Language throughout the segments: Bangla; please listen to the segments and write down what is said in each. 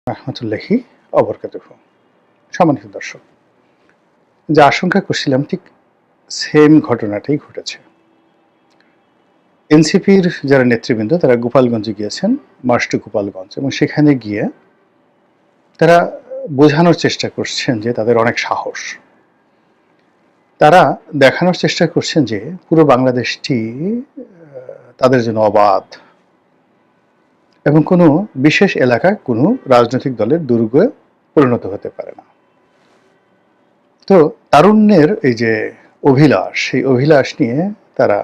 রাহমাতুল্লাহি অবরকাতুহু। সম্মানিত দর্শক, যে আশঙ্কা করছিলাম ঠিক সেম ঘটনাটাই ঘটেছে। এনসিপির যারা নেতৃবৃন্দ তারা গোপালগঞ্জে গিয়েছেন, মার্চ টু গোপালগঞ্জ, এবং সেখানে গিয়ে তারা বোঝানোর চেষ্টা করছেন যে তাদের অনেক সাহস। তারা দেখানোর চেষ্টা করছেন যে পুরো বাংলাদেশটি তাদের জন্য অবাধ এবং কোনো বিশেষ এলাকায় কোনো রাজনৈতিক দলের দুর্গে পরিণত হতে পারে না। তো তারুণ্যের এই যে অভিলাষ, সেই অভিলাষ নিয়ে তারা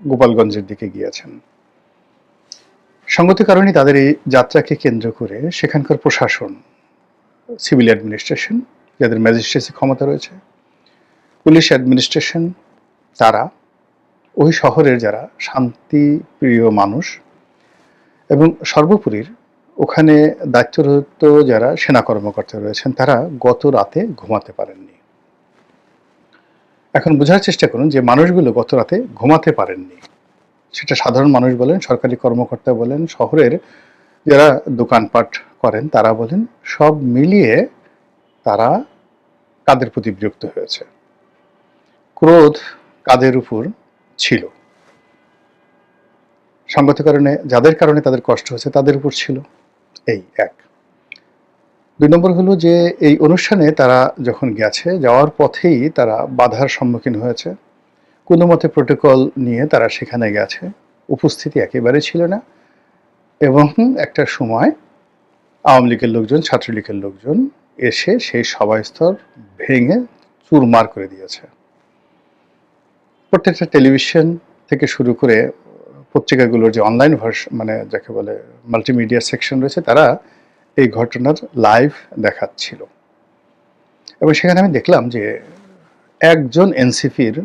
গোপালগঞ্জের দিকে গিয়েছেন। সঙ্গত কারণে তাদের এই যাত্রাকে কেন্দ্র করে সেখানকার প্রশাসন, সিভিল অ্যাডমিনিস্ট্রেশন, যাদের ম্যাজিস্ট্রেসি ক্ষমতা রয়েছে, পুলিশ অ্যাডমিনিস্ট্রেশন, তারা ওই শহরের যারা শান্তিপ্রিয় মানুষ এবং সর্বোপরি ওখানে দায়িত্বরত যারা সেনা কর্মকর্তা রয়েছেন, তারা গত রাতে ঘুমাতে পারেননি। এখন বোঝার চেষ্টা করুন যে মানুষগুলো গত রাতে ঘুমাতে পারেননি, সেটা সাধারণ মানুষ বলেন, সরকারি কর্মকর্তা বলেন, শহরের যারা দোকানপাট করেন তারা বলেন, সব মিলিয়ে তারা কাদের প্রতি বিরক্ত হয়েছে। ক্রোধ কাদের উপর ছিল, সঙ্গত কারণে যাদের কারণে তাদের কষ্ট হয়েছে তাদের উপর ছিল। এই এক। ২ নম্বর হলো যে এই অনুষ্ঠানে তারা যখন গেছে, যাওয়ার পথেই তারা বাধার সম্মুখীন হয়েছে। কোনো মতে প্রোটোকল নিয়ে তারা সেখানে গেছে, উপস্থিতি একেবারে ছিল না, এবং একটা সময় আওয়ামী লীগের লোকজন, ছাত্রলীগের লোকজন এসে সেই সভাস্থল ভেঙে চুরমার করে দিয়েছে। প্রত্যেকটা টেলিভিশন থেকে শুরু করে পত্রিকাগুলোর যে অনলাইন ভার্সন, মানে যাকে বলে মাল্টিমিডিয়া সেকশন রয়েছে, তারা এই ঘটনার লাইভ দেখাচ্ছিল। এবং সেখানে আমি দেখলাম যে একজন এনসিপির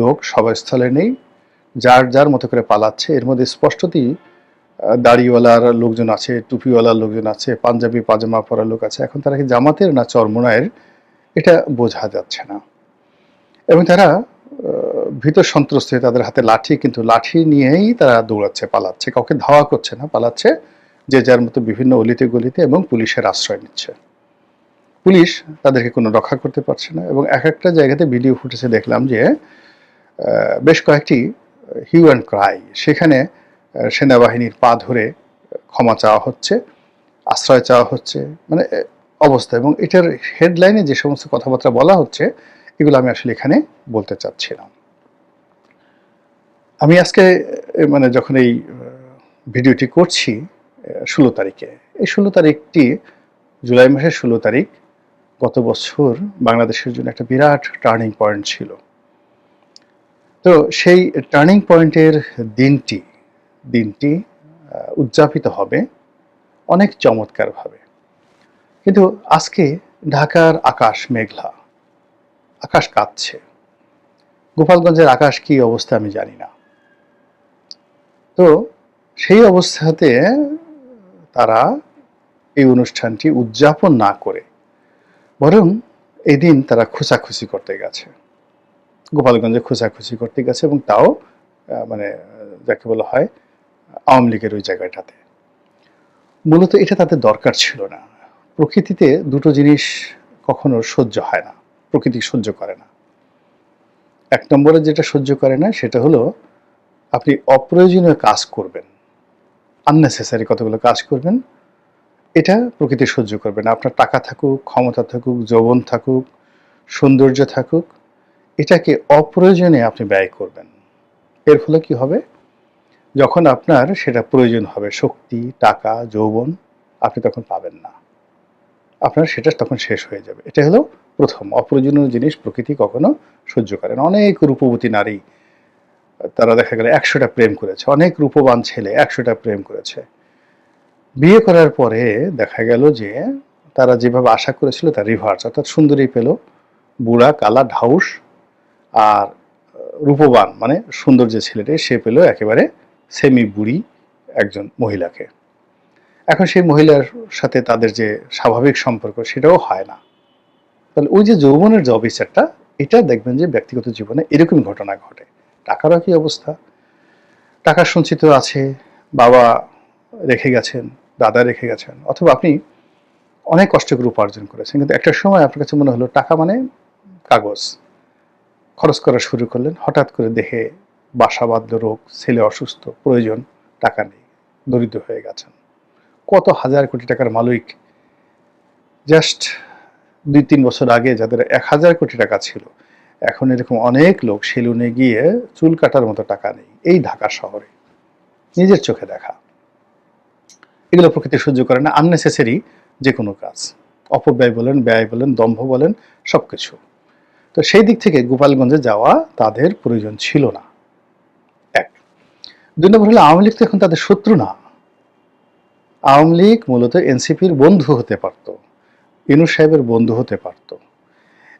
লোক সভাস্থলে নেই, যার যার মতো করে পালাচ্ছে। এর মধ্যে স্পষ্টতই দাড়িওয়ালার লোকজন আছে, টুপিওয়ালার লোকজন আছে, পাঞ্জাবি পাজামা পরা লোক আছে। এখন তারা কি জামাতের না চরমোনায়ের, এটা বোঝা যাচ্ছে না। এবং তারা ভীত সন্ত্রস্ত হয়ে, তাদের হাতে লাঠি, কিন্তু লাঠি নিয়েই তারা দৌড়াচ্ছে, পালাচ্ছে, কাউকে ধাওয়া করছে না, পালাচ্ছে যে যার মতো বিভিন্ন অলিতে গলিতে, এবং পুলিশের আশ্রয় নিচ্ছে। পুলিশ তাদেরকে কোনো রক্ষা করতে পারছে না। এবং এক একটা জায়গাতে ভিডিও ফুটেজে দেখলাম যে বেশ কয়েকটি হিউ অ্যান্ড ক্রাই, সেখানে সেনাবাহিনীর পা ধরে ক্ষমা চাওয়া হচ্ছে, আশ্রয় চাওয়া হচ্ছে, মানে অবস্থা। এবং এটার হেডলাইনে যে সমস্ত কথাবার্তা বলা হচ্ছে, এগুলো আমি আসলে এখানে বলতে চাচ্ছিলাম। আমি আজকে মানে যখন এই ভিডিওটি করছি 16 তারিখে, এই 16 তারিখটি জুলাই মাসের 16 তারিখ গত বছর বাংলাদেশের জন্য একটা বিরাট টার্নিং পয়েন্ট ছিল। তো সেই টার্নিং পয়েন্টের দিনটি উদযাপিত হবে অনেক চমৎকারভাবে। কিন্তু আজকে ঢাকার আকাশ মেঘলা, আকাশ কাঁপছে। গোপালগঞ্জের আকাশ কি অবস্থা আমি জানি না। তো সেই অবস্থাতে তারা এই অনুষ্ঠানটি উদযাপন না করে বরং এই দিন তারা খোঁচাখুচি করতে গেছে, গোপালগঞ্জে খোঁচাখুচি করতে গেছে, এবং তাও মানে যাকে বলা হয় আওয়ামী লীগের ওই জায়গাটাতে। মূলত এটা তাদের দরকার ছিল না। প্রকৃতিতে দুটো জিনিস কখনো সহ্য হয় না, প্রকৃতি সহ্য করে না। এক নম্বরে যেটা সহ্য করে না সেটা হলো আপনি অপ্রয়োজনীয় কাজ করবেন, আননেসেসারি কতগুলো কাজ করবেন, এটা প্রকৃতি সহ্য করবে না। আপনার টাকা থাকুক, ক্ষমতা থাকুক, যৌবন থাকুক, সৌন্দর্য থাকুক, এটাকে অপ্রয়োজনে আপনি ব্যয় করবেন। এর ফলে কি হবে, যখন আপনার সেটা প্রয়োজন হবে, শক্তি, টাকা, যৌবন, আপনি তখন পাবেন না, আপনার সেটা তখন শেষ হয়ে যাবে। এটা হলো প্রথম অপ্রয়োজনীয় জিনিস প্রকৃতি কখনো সহ্য করে না। অনেক রূপবতী নারী, তারা দেখা গেল 100টা প্রেম করেছে, অনেক রূপবান ছেলে 100টা প্রেম করেছে, বিয়ে করার পরে দেখা গেল যে তারা যেভাবে আশা করেছিল তার রিভার্স, অর্থাৎ সুন্দরী পেল, বুড়া, কালা, ঢাউস, আর রূপবান মানে সুন্দর যে ছেলেটি, সে পেল একেবারে সেমি বুড়ি একজন মহিলাকে। এখন সেই মহিলার সাথে তাদের যে স্বাভাবিক সম্পর্ক সেটাও হয় না। তাহলে ওই যে যৌবনের যে অবিচারটা, এটা দেখবেন যে ব্যক্তিগত জীবনে এরকম ঘটনা ঘটে। টাকারও কি অবস্থা, টাকার সঞ্চিত আছে, বাবা রেখে গেছেন, দাদা রেখে গেছেন, অথবা আপনি অনেক কষ্ট করে উপার্জন করেছেন, কিন্তু একটা সময় আপনার কাছে মনে হলো টাকা মানে কাগজ। খরচ করা শুরু করলেন, হঠাৎ করে দেখে বাসা বাঁধল রোগ, ছেলে অসুস্থ, প্রয়োজন, টাকা নেই, দরিদ্র হয়ে গেছেন। কত হাজার কোটি টাকার মালিক জাস্ট 2-3 বছর আগে যাদের 1000 কোটি টাকা ছিল, এখন এরকম অনেক লোক সেলুনে গিয়ে চুল কাটার মতো টাকা নেই, এই ঢাকা শহরে, নিজের চোখে দেখা। এগুলো প্রকৃতি সহ্য করে না, আননেসেসারি যে কোনো কাজ, অপব্যয় বলেন, ব্যয় বলেন, দম্ভ বলেন, সবকিছু। তো সেই দিক থেকে গোপালগঞ্জে যাওয়া তাদের প্রয়োজন ছিল না। এক। 2 নম্বর হলো আওয়ামী লীগ তো এখন তাদের শত্রু না। আওয়ামী লীগ মূলত এনসিপির বন্ধু হতে পারত, ইউনূস সাহেবের বন্ধু হতে পারত,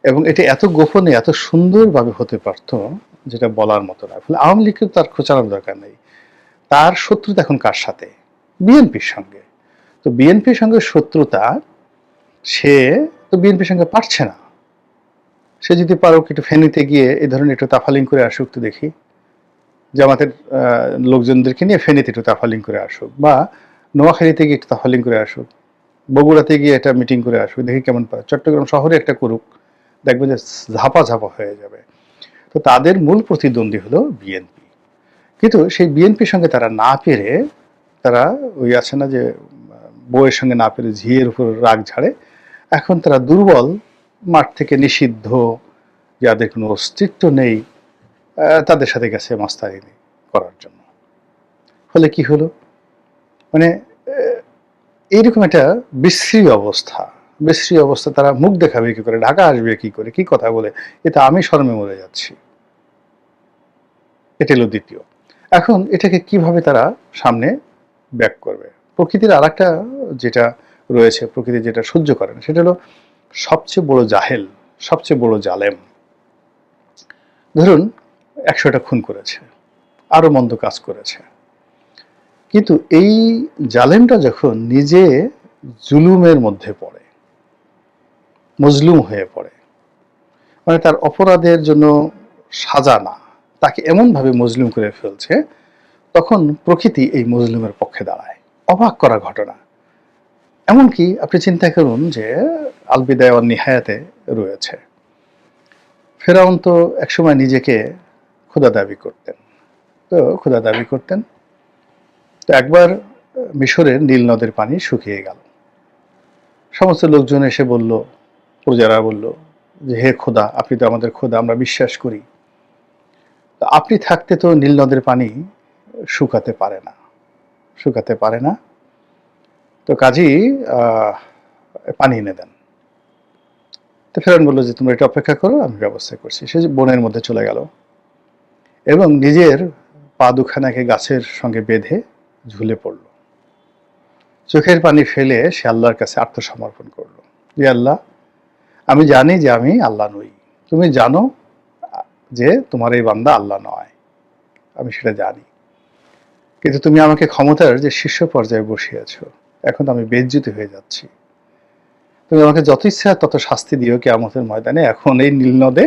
এবং এটা এত গোপনে এত সুন্দরভাবে হতে পারত যেটা বলার মতো না। ফলে আওয়ামী লীগকে তার খোঁচানোর দরকার নেই। তার শত্রুতা এখন কার সাথে? বিএনপির সঙ্গে। তো বিএনপির সঙ্গে শত্রুতা, সে তো বিএনপির সঙ্গে পারছে না। সে যদি পারুক একটু ফেনীতে গিয়ে এই ধরনের একটু তাফালিং করে আসুক, তো দেখি জামাতের লোকজনদেরকে নিয়ে ফেনীতে একটু তাফালিং করে আসুক, বা নোয়াখালীতে গিয়ে একটু তাফালিং করে আসুক, বগুড়াতে গিয়ে একটা মিটিং করে আসুক, দেখি কেমন পারে। চট্টগ্রাম শহরে একটা করুক, দেখবে যে ঝাপা ঝাপা হয়ে যাবে। তো তাদের মূল প্রতিদ্বন্দ্বী হলো বিএনপি। কিন্তু সেই বিএনপির সঙ্গে তারা না পেরে, তারা ওই আছে না যে বউয়ের সঙ্গে না পেরে ঝিয়ের উপর রাগ ঝাড়ে, এখন তারা দুর্বল, মাঠ থেকে নিষিদ্ধ, যাদের কোনো অস্তিত্ব নেই, তাদের সাথে গেছে মাস্তানি করার জন্য। ফলে কি হলো, মানে এইরকম একটা বিশ্রী অবস্থা। বিশ্রী অবস্থা, তারা মুখ দেখাবে কি করে, ঢাকা আসবে কি করে, কি কথা বলে, এটা আমি শরমে মরে যাচ্ছি। এটা হলো দ্বিতীয়। এখন এটাকে কিভাবে তারা সামনে ব্যাক করবে? প্রকৃতির আর একটা যেটা রয়েছে, প্রকৃতি যেটা সহ্য করে না, সেটা হলো সবচেয়ে বড় জাহেল, সবচেয়ে বড় জালেম। ধরুন 100টা খুন করেছে, আরো মন্দ কাজ করেছে, কিন্তু এই জালেমটা যখন নিজে জুলুমের মধ্যে পড়ে, মজলুম হয়ে পড়ে, মানে তার অপরাধের জন্য সাজা না, তাকে এমনভাবে মজলুম করে ফেলছে, তখন প্রকৃতি এই মজলুমের পক্ষে দাঁড়ায়। অবাক করা ঘটনা। এমনকি আপনি চিন্তা করুন যে আল বিদায়া ওয়ান নিহায়াতে রয়েছে, ফেরাউন তো একসময় নিজেকে খোদা দাবি করতেন। তো একবার মিশরের নীল নদের পানি শুকিয়ে গেল। সমস্ত লোকজন এসে বলল, প্রজারা বলল যে হে খোদা, আপনি তো আমাদের খোদা, আমরা বিশ্বাস করি, তো আপনি থাকতে তো নীল নদের পানি শুকাতে পারে না, তো কাজেই পানি এনে দেন। তো ফেরাউন বলল যে তোমরা এটা অপেক্ষা করো, আমি ব্যবস্থা করছি। সে বনের মধ্যে চলে গেল এবং নিজের পা দুখানাকে গাছের সঙ্গে বেঁধে ঝুলে পড়ল। চোখের পানি ফেলে সে আল্লাহর কাছে আত্মসমর্পণ করলো, যে আল্লাহ, আমি জানি যে আমি আল্লাহ নই, তুমি জানো যে তোমার এই বান্দা আল্লাহ নয়, আমি সেটা জানি, কিন্তু তুমি আমাকে ক্ষমতার যে শীর্ষ পর্যায়ে বসিয়েছ, এখন আমি বেজ্জিত হয়ে যাচ্ছি, তুমি আমাকে যত ইচ্ছা তত শাস্তি দিও কিয়ামতের ময়দানে, এখন এই নীল নদে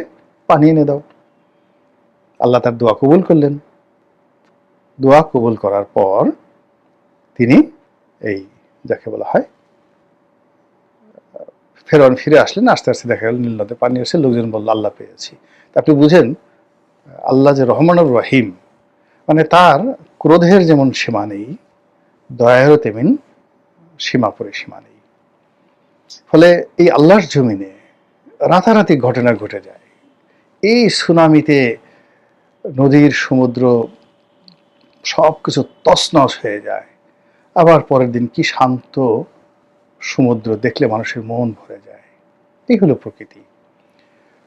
পানি এনে দাও। আল্লাহ তার দোয়া কবুল করলেন। দোয়া কবুল করার পর তিনি এই যাকে বলা হয় ফেরাউন ফিরে আসলেন। আস্তে আস্তে দেখা গেল নীল নদে পানি এসে, লোকজন বলল আল্লাহ পেয়েছি। আপনি বুঝেন আল্লাহ যে রহমানুর রহিম, মানে তার ক্রোধের যেমন সীমা নেই, দয়ারও তেমন সীমা পরিসীমা নেই। ফলে এই আল্লাহর জমিনে রাতারাতি ঘটনা ঘটে যায়। এই সুনামিতে নদীর সমুদ্র সবকিছু তছনছ হয়ে যায়, আবার পরের দিন কি শান্ত সমুদ্র, দেখলে মানুষের মন ভরে যায়। এই হলো প্রকৃতি।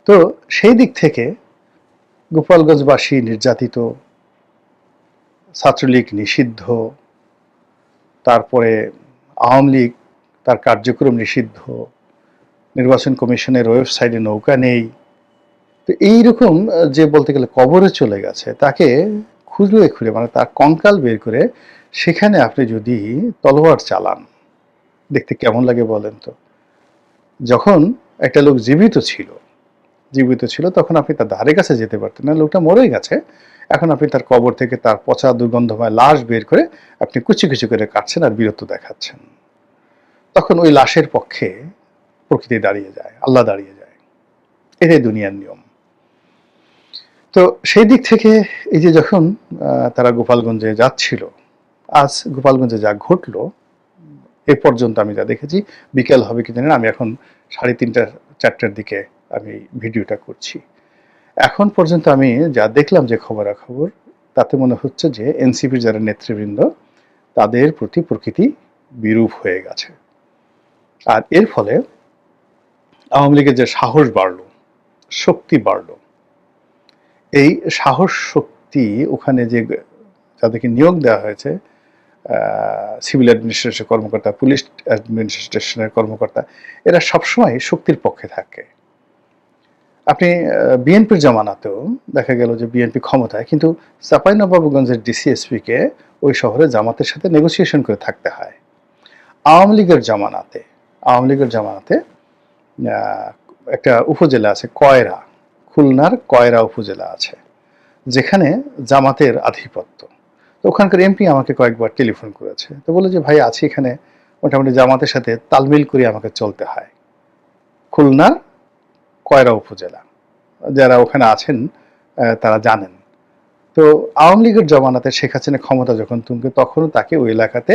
তো সেই দিক থেকে গোপালগঞ্জবাসী নির্যাতিত, ছাত্রলীগ নিষিদ্ধ, তারপরে আওয়ামী লীগ তার কার্যক্রম নিষিদ্ধ, নির্বাচন কমিশনের ওয়েবসাইটে নৌকা নেই। তো এইরকম যে বলতে গেলে কবরে চলে গেছে, তাকে খুঁড়ে মানে তার কঙ্কাল বের করে সেখানে আপনি যদি তলোয়ার চালান, দেখতে কেমন লাগে বলেন তো? যখন একটা লোক জীবিত ছিল তখন আপনি তার ধারে কাছে যেতে পারতেন না, লোকটা মরে গেছে, এখন আপনি তার কবর থেকে তার পচা দুর্গন্ধময় লাশ বের করে আপনি কুচি কুচি করে কাটছেন আর বীরত্ব দেখাচ্ছেন। তখন ওই লাশের পক্ষে প্রকৃতি দাঁড়িয়ে যায়, আল্লাহ দাঁড়িয়ে যায়। এটাই দুনিয়ার নিয়ম। তো সেই দিক থেকে এই যে যখন তারা গোপালগঞ্জে যাচ্ছিল, আজ গোপালগঞ্জে যা ঘটলো এ পর্যন্ত আমি যা দেখেছি, বিকেল হবে কি জানি না, আমি এখন 3:30-4টার দিকে আমি ভিডিওটা করছি। এখন পর্যন্ত আমি যা দেখলাম যে খবরাখবর, তাতে মনে হচ্ছে যে এনসিপির যারা নেতৃবৃন্দ তাদের প্রতি প্রকৃতি বিরূপ হয়ে গেছে। আর এর ফলে আওয়ামী লীগের যে সাহস বাড়লো, শক্তি বাড়লো, এই সাহস শক্তি ওখানে যে যাদেরকে নিয়োগ দেওয়া হয়েছে, সিভিল অ্যাডমিনিস্ট্রেশন কর্মকর্তা, পুলিশ অ্যাডমিনিস্ট্রেশনের কর্মকর্তা, এরা সবসময় শক্তির পক্ষে থাকে। আপনি বিএনপির জামানাতেও দেখা গেল যে বিএনপি ক্ষমতায়, কিন্তু চাঁপাইনবাবগঞ্জের ডিসিএসপিকে ওই শহরে জামাতের সাথে নেগোসিয়েশন করে থাকতে হয়। আওয়ামী লীগের জামানাতে একটা উপজেলা আছে কয়রা, খুলনার কয়রা উপজেলা আছে, যেখানে জামাতের আধিপত্য। তো ওখানকার এমপি আমাকে কয়েকবার টেলিফোন করেছে, তো বলে যে ভাই আছি এখানে, মোটামুটি জামাতের সাথে তালমিল করে আমাকে চলতে হয়। খুলনার কয়রা উপজেলা, যারা ওখানে আছেন তারা জানেন। তো আওয়ামী লীগের জমানাতে শেখ হাসিনা ক্ষমতা যখন তুঙ্গে, তখনও তাকে ওই এলাকাতে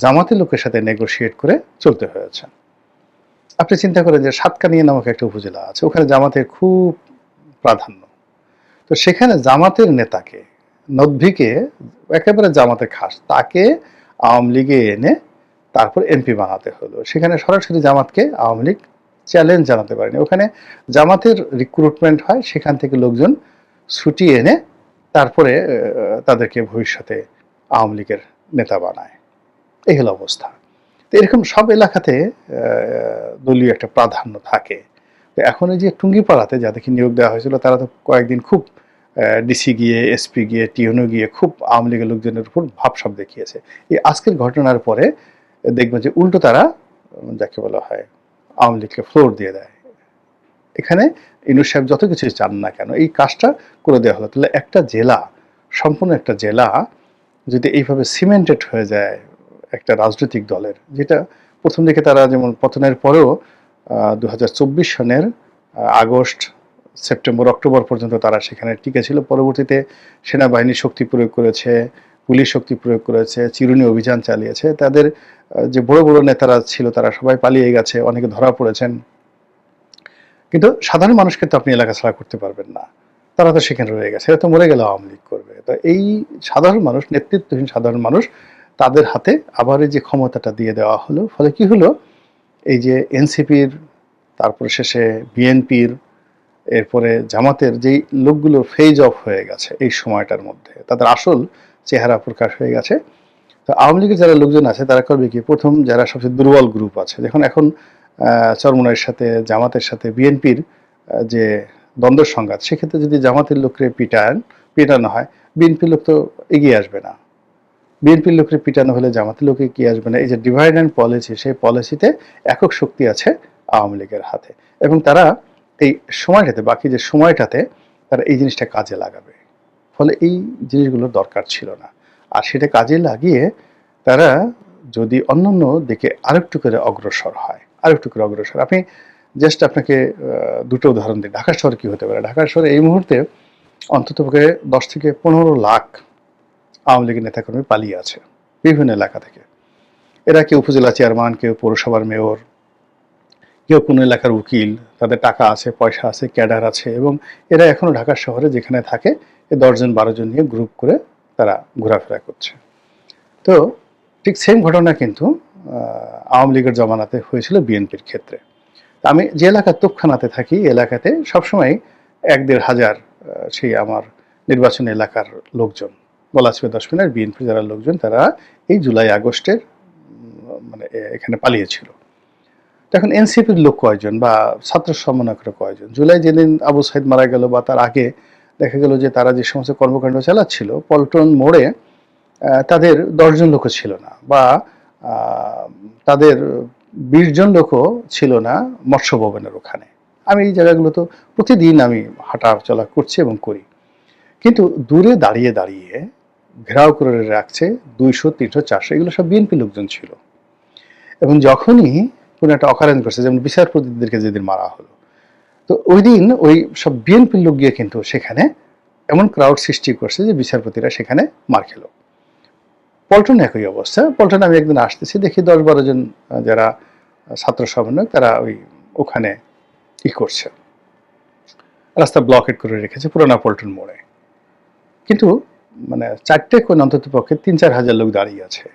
জামাতের লোকের সাথে নেগোশিয়েট করে চলতে হয়েছে। আপনি চিন্তা করেন যে সাতকানিয়া নামক একটা উপজেলা আছে, ওখানে জামাতের খুব প্রাধান্য। তো সেখানে জামাতের নেতাকে, নদভিকে, একেবারে জামাতের খাস, তাকে আওয়ামী লীগে এনে তারপর এমপি বানাতে হলো। সেখানে সরাসরি জামাতকে আওয়ামী লীগ চ্যালেঞ্জ জানাতে পারেনি। ওখানে জামাতের রিক্রুটমেন্ট হয়, সেখান থেকে লোকজন ছুটিয়ে এনে তারপরে তাদেরকে ভবিষ্যতে আওয়ামী লীগের নেতা বানায়। এই হলো অবস্থা। তো এরকম সব এলাকাতে দলীয় একটা প্রাধান্য থাকে। তো এখন এই যে টুঙ্গিপাড়াতে যাদেরকে নিয়োগ দেওয়া হয়েছিল, তারা তো কয়েকদিন খুব ডিসি গিয়ে, এসপি গিয়ে, টিএনও গিয়ে খুব আওয়ামী লীগের লোকজনের উপর ভাবসাব দেখিয়েছে। এই আজকের ঘটনার পরে দেখবেন যে উল্টো তারা, যাকে বলা হয়, আওয়ামী লীগকে ফ্লোর দিয়ে দেয়। এখানে ইউনূস সাহেব যত কিছু চান না কেন, এই কাজটা করে দেওয়া হলো। তাহলে একটা জেলা, সম্পূর্ণ একটা জেলা যদি এইভাবে সিমেন্টেড হয়ে যায় একটা রাজনৈতিক দলের, যেটা প্রথম দিকে তারা যেমন পতনের পরেও 2024 সনের আগস্ট, সেপ্টেম্বর, অক্টোবর পর্যন্ত তারা সেখানে টিকে ছিল। পরবর্তীতে সেনাবাহিনী শক্তি প্রয়োগ করেছে, পুলিশ শক্তি প্রয়োগ করেছে, চিরুনি অভিযান চালিয়েছে। তাদের যে বড় বড় নেতারা ছিল তারা সবাই পালিয়ে গেছে, অনেকে ধরা পড়েছেন। কিন্তু সাধারণ মানুষকে তো আপনি এলাকা ছাড়া করতে পারবেন না, তারা তো সেখানে রয়ে গেছে, এরা তো মরে গেলে আওয়ামী লীগ করবে। তো এই সাধারণ মানুষ, নেতৃত্বহীন সাধারণ মানুষ, তাদের হাতে আবার এই যে ক্ষমতাটা দিয়ে দেওয়া হলো, ফলে কি হলো, এই যে এনসিপির, তারপরে শেষে বিএনপির, এরপরে জামাতের যেই লোকগুলো ফেজ অফ হয়ে গেছে এই সময়টার মধ্যে, তাদের আসল চেহারা প্রকাশ হয়ে গেছে। তো আওয়ামী লীগের যারা লোকজন আছে তারা করবে কি, প্রথম যারা সবচেয়ে দুর্বল গ্রুপ আছে, এখন চরমোনাইয়ের সাথে, জামাতের সাথে বিএনপির যে দ্বন্দ্ব সংঘাত, সেক্ষেত্রে যদি জামাতের লোকরে পিটানো হয়, বিএনপির লোক তো এগিয়ে আসবে না। বিএনপির লোকরে পিটানো হলে জামাতের লোকে কি আসবে না। এই যে ডিভাইড অ্যান্ড পলিসি, সেই পলিসিতে একক শক্তি আছে আওয়ামী লীগের হাতে, এবং তারা এই সময়টাতে, বাকি যে সময়টাতে তারা এই জিনিসটা কাজে লাগাবে। ফলে এই জিনিসগুলোর দরকার ছিল না। আর সেটা কাজে লাগিয়ে তারা যদি অন্যান্য দিকে আরেকটু করে অগ্রসর হয়, আপনি জাস্ট আপনাকে দুটো উদাহরণ দিই। ঢাকা শহরে কি হতে পারে? ঢাকা শহরে এই মুহূর্তে অন্তত 10 থেকে 15 লাখ আওয়ামী লীগের নেতাকর্মী পালিয়ে আছে বিভিন্ন এলাকা থেকে। এরা কেউ উপজেলা চেয়ারম্যান, কেউ পৌরসভার মেয়র, কেউ কোনো এলাকার উকিল, তাদের টাকা আছে, পয়সা আছে, ক্যাডার আছে, এবং এরা এখনো ঢাকা শহরে যেখানে থাকে 10 জন 12 জন নিয়ে গ্রুপ করে তারা ঘোরাফেরা করছে। তো ঠিক সেম ঘটনা কিন্তু আওয়ামী লীগের জমানাতে হয়েছিল বিএনপির ক্ষেত্রে। আমি যে এলাকার তোপখানাতে থাকি, এলাকাতে সবসময় 1-1.5 হাজার সেই আমার নির্বাচনী এলাকার লোকজন, বলা ছিল 10 মিনিট, বিএনপির যারা লোকজন তারা এই জুলাই আগস্টের মানে এখানে পালিয়েছিল। এখন এনসিপির লোক কয়জন বা ছাত্র সমন্বয়করা কয়জন? জুলাই যেদিন আবু সাইদ মারা গেল বা তার আগে দেখা গেল যে তারা যে সমস্ত কর্মকাণ্ড চালাচ্ছিল, পল্টন মোড়ে তাদের 10 জন লোকও ছিল না, বা তাদের 20 জন লোকও ছিল না মৎস্য ভবনের ওখানে। আমি এই জায়গাগুলো তো প্রতিদিন আমি হাঁটা চলা করছি এবং করি, কিন্তু দূরে দাঁড়িয়ে দাঁড়িয়ে ঘেরাও করে রাখছে 200, 300, 400, এগুলো সব বিএনপি লোকজন ছিল। এবং যখনই কোনো একটা অকারেন্স ঘটছে, যেমন বিচারপতিদেরকে যেদিন মারা হলো, তো ওই দিন ওই সব বিএনপির লোক গিয়ে কিন্তু সেখানে এমন ক্রাউড সৃষ্টি করছে যে বিচারপতিরা সেখানে মার খেলো। পল্টনে একই অবস্থা। পল্টনে আমি একদিন আসতেছি, দেখি 10-12 জন যারা ছাত্র সমন্বয়ক তারা ওখানে করছে, রাস্তা ব্লকেট করে রেখেছে পুরানা পল্টন মোড়ে। কিন্তু মানে 4টে কোণ অন্তত পক্ষে 3-4 হাজার লোক দাঁড়িয়ে আছে।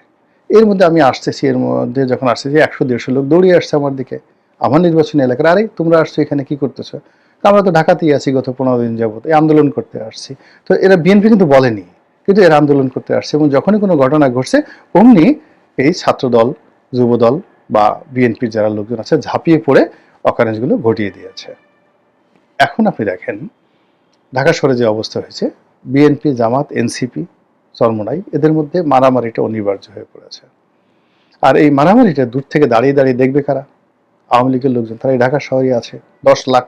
এর মধ্যে আমি আসতেছি, এর মধ্যে যখন আসতেছি 100-150 লোক দৌড়িয়ে আসছে আমার দিকে, আমার নির্বাচনী এলাকার। আরে তোমরা আসছো এখানে কি করতেছো? আমরা তো ঢাকাতেই আছি গত 15 দিন যাবত, এই আন্দোলন করতে আসছি। তো এরা বিএনপি কিন্তু বলেনি, কিন্তু এরা আন্দোলন করতে আসছে। এবং যখনই কোনো ঘটনা ঘটছে অমনি এই ছাত্রদল, যুবদল বা বিএনপির যারা লোকজন আছে ঝাঁপিয়ে পড়ে অকারেন্সগুলো ঘটিয়ে দিয়েছে। এখন আপনি দেখেন ঢাকা শহরে যে অবস্থা হয়েছে, বিএনপি, জামাত, এনসিপি, চরমোনাই, এদের মধ্যে মারামারিটা অনিবার্য হয়ে পড়েছে। আর এই মারামারিটা দূর থেকে দাঁড়িয়ে দাঁড়িয়ে দেখবে কারা? আওয়ামী লীগের লোকজন। তারা এই ঢাকা শহরে আছে 10 লাখ।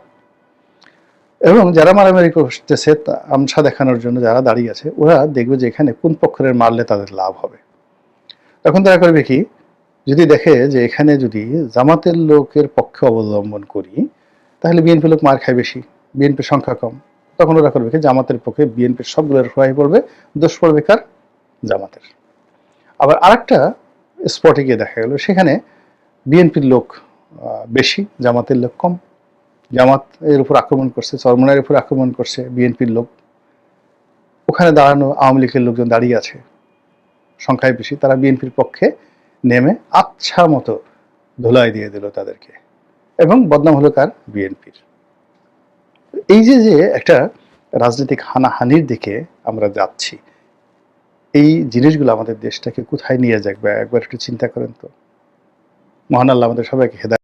এবং যারা মারামারি করতেছে আমসা দেখানোর জন্য যারা দাঁড়িয়ে আছে, ওরা দেখবে যে এখানে কোন পক্ষের মারলে তাদের লাভ হবে। তখন তারা করবে কি, যদি দেখে যে এখানে যদি জামাতের লোকের পক্ষে অবলম্বন করি তাহলে বিএনপি লোক মার খায় বেশি, বিএনপির সংখ্যা কম, তখন ওরা করবে কি জামাতের পক্ষে বিএনপির সবগুলোর সহায় পড়বে, দোষ পড়বে কার? জামাতের। আবার আরেকটা স্পটে গিয়ে দেখা গেল সেখানে বিএনপির লোক বেশি, জামাতের লোক কম। জামাত এর উপর আক্রমণ করছে, চরমোনাইয়ের উপর আক্রমণ করছে বিএনপির লোক। ওখানে দাঁড়ানো আওয়ামী লীগের লোকজন দাঁড়িয়ে আছে, সংখ্যায় বেশি, তারা বিএনপির পক্ষে নেমে আচ্ছা মতো ধুলাই দিয়ে দিল তাদেরকে, এবং বদনাম হলো কার? বিএনপির। এই যে যে একটা রাজনৈতিক হানাহানির দিকে আমরা যাচ্ছি, এই জিনিসগুলো আমাদের দেশটাকে কোথায় নিয়ে যাবে একবার একটু চিন্তা করেন তো। মহান আল্লাহ আমাদের সবাইকে হেদায়েত